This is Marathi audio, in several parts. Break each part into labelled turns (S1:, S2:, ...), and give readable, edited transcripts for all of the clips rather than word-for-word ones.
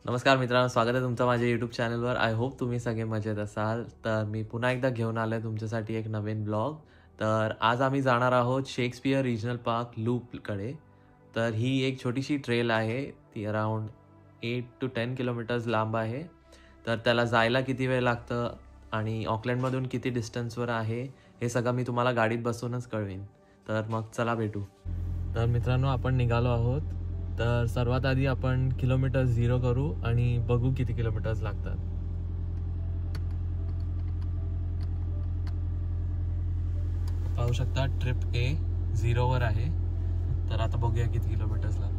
S1: नमस्कार मित्रांनो, स्वागत आहे तुमचं माझ्या यूट्यूब चॅनलवर. आय होप तुम्ही सगळे मजेत असाल. तर मी पुन्हा एकदा घेऊन आलो आहे तुमच्यासाठी एक नवीन ब्लॉग. तर आज आम्ही जाणार आहोत शेक्सपियर रिजनल पार्क लूपकडे. तर ही एक छोटीशी ट्रेल आहे. ती अराउंड 8 to 10 किलोमीटर्स लांब आहे. तर त्याला जायला किती वेळ लागतं आणि ऑकलंडमधून किती डिस्टन्सवर आहे, हे सगळं मी तुम्हाला गाडीत बसूनच कळवीन. तर मग चला भेटू. तर मित्रांनो, आपण निघालो आहोत. तर सर्वात आधी आपण किलोमीटर 0 करू आणि बघू किती किलोमीटर्स लागतात. पाहू शकता ट्रिप ए 0 वर आहे. तर आता बघूया किती किलोमीटर्स लागतात.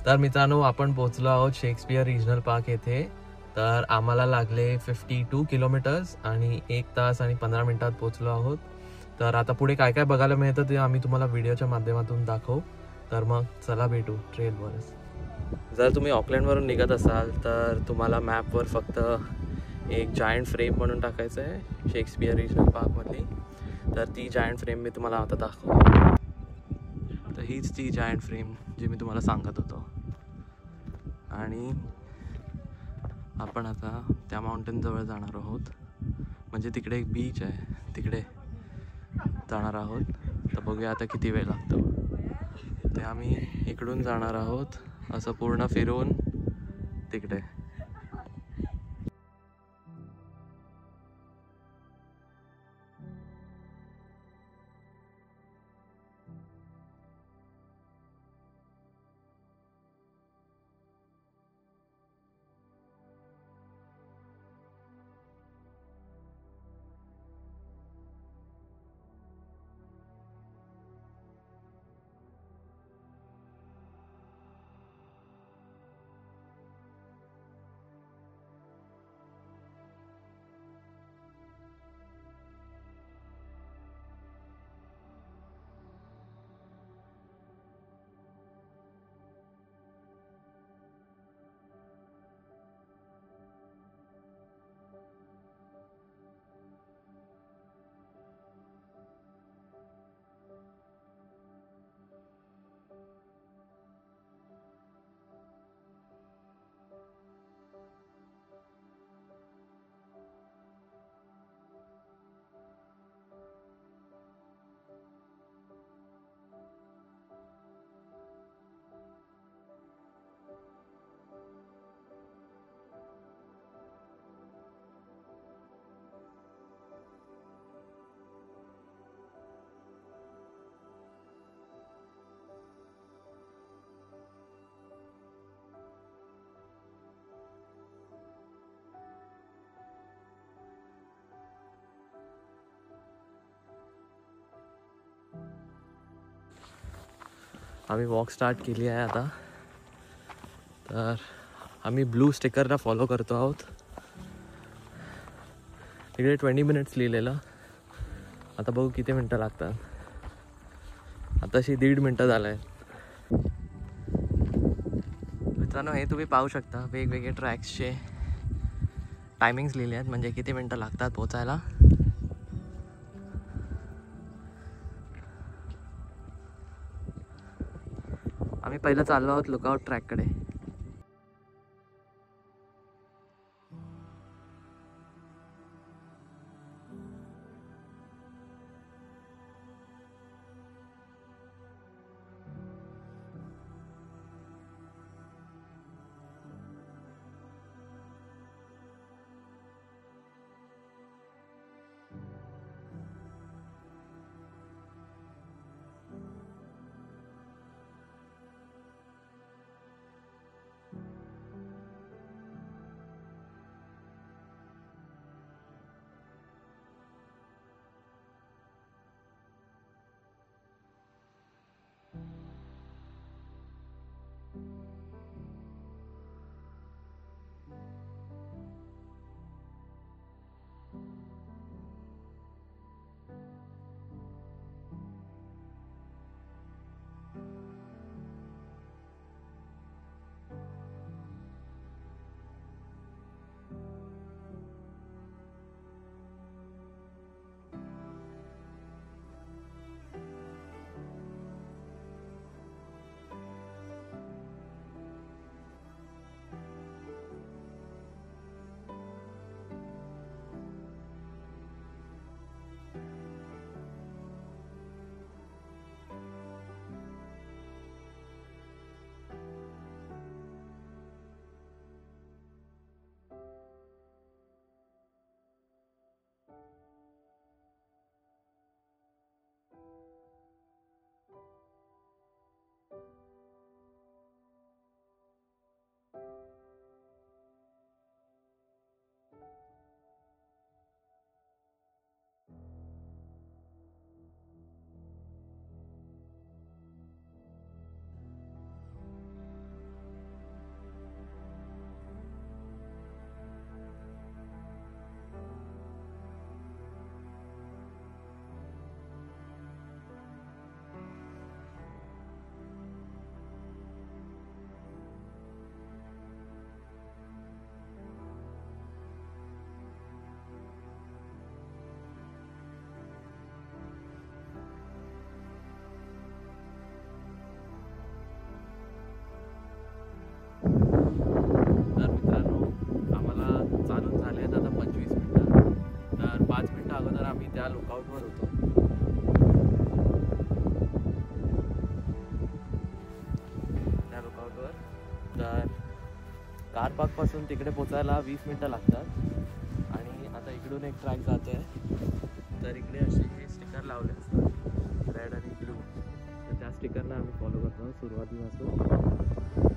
S1: तर मित्रांनो, आपण पोहोचलो आहोत शेक्सपियर रिजनल पार्क येथे. तर आम्हाला लागले 52 किलोमीटर्स आणि 1 तास आणि 15 मिनिटात पोहोचलो आहोत. तर आता पुढे काय काय बघायला मिळतं ते आम्ही तुम्हाला व्हिडिओच्या माध्यमातून दाखवू. तर मग चला भेटू ट्रेलवरच. जर तुम्ही ऑकलंडवरून निघत असाल तर तुम्हाला मॅपवर फक्त एक जायंट फ्रेम म्हणून टाकायचं आहे शेक्सपियर रिजनल पार्कमधली. तर ती जायंट फ्रेम मी तुम्हाला आता दाखवतो. तर हीच ती जायंट फ्रेम जी मी तुम्हाला सांगत होतो. आणि आपण आता त्या माउंटेनजवळ जाणार आहोत. म्हणजे तिकडे एक बीच आहे, तिकडे जाणार आहोत. तर बघूया आता किती वेळ लागतो. ते आम्ही इकडून जाणार आहोत असं पूर्ण फिरून तिकडे. आम्ही वॉक स्टार्ट केली आहे आता. तर आम्ही ब्लू स्टिकरला फॉलो करतो आहोत. तिकडे 20 मिनिट्स लिहिलेलं. आता बघू किती मिनटं लागतात. आताशी 1.5 मिनटं झालं आहे. मित्रांनो, हे तुम्ही पाहू शकता वेगवेगळे ट्रॅक्सचे टायमिंग्स लिहिले आहेत, म्हणजे किती मिनटं लागतात पोचायला. आम्ही पहिलं चाललो आहोत लुकआउट ट्रॅककडे. तर मित्रांनो, आम्हाला चालून झाले आहेत आता 25 मिनटं. तर 5 मिनटं अगोदर आम्ही त्या लुकआउटवर होतो. त्या लुकआउटवर तर कार पार्कपासून तिकडे पोचायला 20 मिनटं लागतात. आणि आता इकडून एक ट्रॅक जातो आहे. तर इकडे असे हे स्टिकर लावले असतात, रेड आणि ब्लू. तर त्या स्टिकरला आम्ही फॉलो करतो सुरुवातीपासून.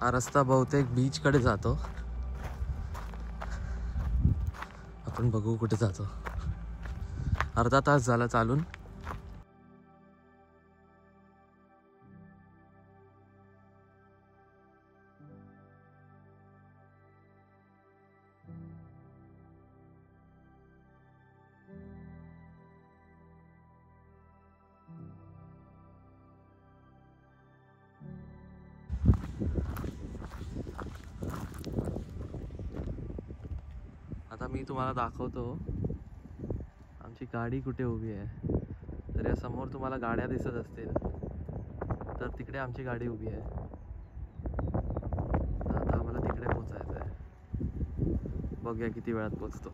S1: हा रस्ता बहुतेक बीचकडे जातो. आपण बघू कुठे जातो. अर्धा तास झाला चालून. आता मी तुम्हाला दाखवतो आमची गाडी कुठे उभी आहे. तर या समोर तुम्हाला गाड्या दिसत असतील, तर तिकडे आमची गाडी उभी आहे. तर आता आम्हाला तिकडे पोचायचं आहे. बघूया किती वेळात पोचतो.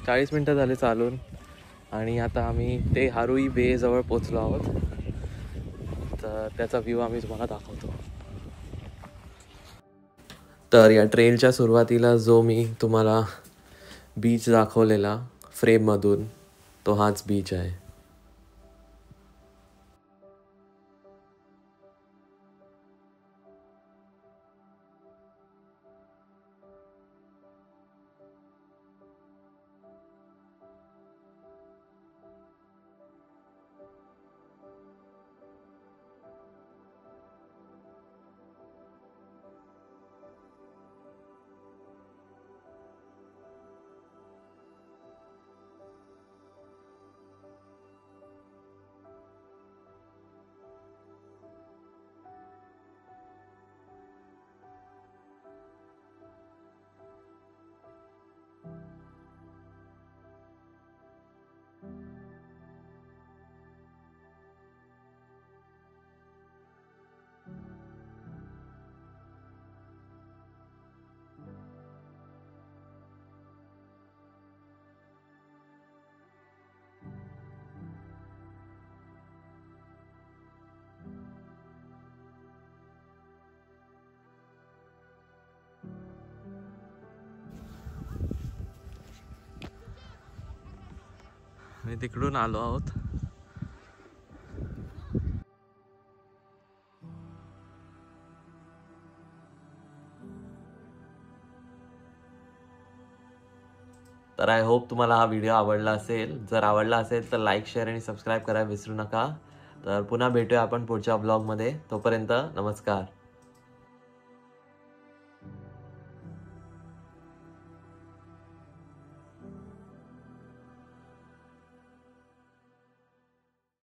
S1: चाळीस मिनटं झाले चालून आणि आता आम्ही ते हारुई बे जवळ पोचलो आहोत. तर त्याचा व्ह्यू आम्ही तुम्हाला दाखवतो. तर या ट्रेलच्या सुरुवातीला जो मी तुम्हाला बीच दाखवलेला फ्रेममधून, तो हाच बीच आहे. आणि तिकडून आलो आहोत. तर आय होप तुम्हाला हा व्हिडिओ आवडला असेल. जर आवडला असेल तर लाईक, शेअर आणि सबस्क्राईब करायला विसरू नका. तर पुन्हा भेटूया आपण पुढच्या ब्लॉगमध्ये. तोपर्यंत नमस्कार.